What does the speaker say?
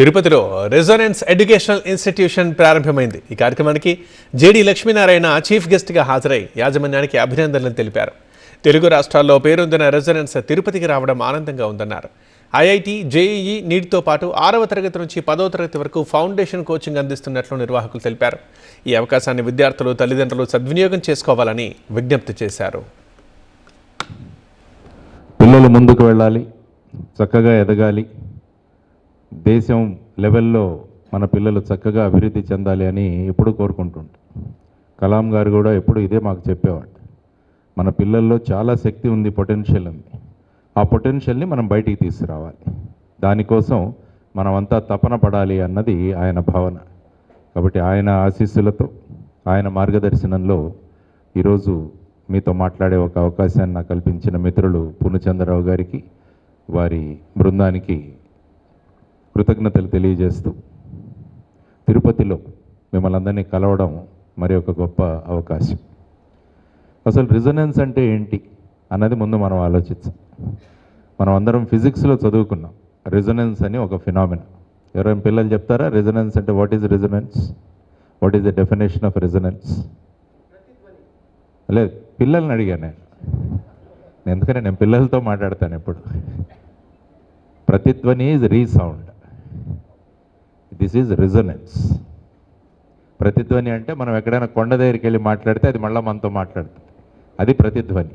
తిరుపతిలో resonance educational institution ప్రారంభమైంది. ఈ కార్యక్రమానికి జేడి లక్ష్మీనారాయణ చీఫ్ గెస్ట్గా హాజరై యాజమాన్యానికి అభినందనలు తెలిపారు. తెలుగు రాష్ట్రాల్లో పేరొందిన రెజొనెన్స్ తిరుపతికి రావడం ఆనందంగా ఉందన్నారు. ఐఐటి, జేఈఈ, నీట్తో పాటు 6వ తరగతి నుంచి 10వ తరగతి వరకు ఫౌండేషన్ కోచింగ్ అందిస్తున్నట్లు నిర్వాహకులు తెలిపారు. ఈ అవకాశాన్ని విద్యార్థులు, తల్లిదండ్రులు సద్వినియోగం చేసుకోవాలని విజ్ఞప్తి చేశారు. పిల్లలు ముందుకు వెళ్ళాలి, చక్కగా ఎదగాలి, దేశం లెవెల్లో మన పిల్లలు చక్కగా అభివృద్ధి చెందాలి అని ఎప్పుడు కోరుకుంటుంటాం. కలాం గారు కూడా ఎప్పుడు ఇదే మాకు చెప్పేవాడు. మన పిల్లల్లో చాలా శక్తి ఉంది, పొటెన్షియల్ ఉంది. ఆ పొటెన్షియల్ని మనం బయటికి తీసుకురావాలి. దానికోసం మనమంతా తపన పడాలి అన్నది ఆయన భావన. కాబట్టి ఆయన ఆశీస్సులతో, ఆయన మార్గదర్శనంలో ఈరోజు మీతో మాట్లాడే ఒక అవకాశాన్ని నాకు కల్పించిన మిత్రులు పూర్ణచంద్రరావు గారికి, వారి బృందానికి కృతజ్ఞతలు తెలియజేస్తూ, తిరుపతిలో మిమ్మల్ని అందరినీ కలవడం మరి ఒక గొప్ప అవకాశం. అసలు రెజొనెన్స్ అంటే ఏంటి అన్నది ముందు మనం ఆలోచించాం. మనం అందరం ఫిజిక్స్లో చదువుకున్నాం. రెజొనెన్స్ అని ఒక ఫినామినా. ఎవరైనా పిల్లలు చెప్తారా రెజొనెన్స్ అంటే? What is resonance? What is the definition of resonance? లేదు, పిల్లల్ని అడిగాను నేను. ఎందుకంటే నేను పిల్లలతో మాట్లాడతాను ఎప్పుడు. ప్రతిధ్వని is resound, this is resonance. ప్రతిధ్వని అంటే మనం ఎక్కడైనా కొండ దగ్గరికి వెళ్ళి మాట్లాడితే అది మళ్ళీ మనతో మాట్లాడుతుంది, అది ప్రతిధ్వని.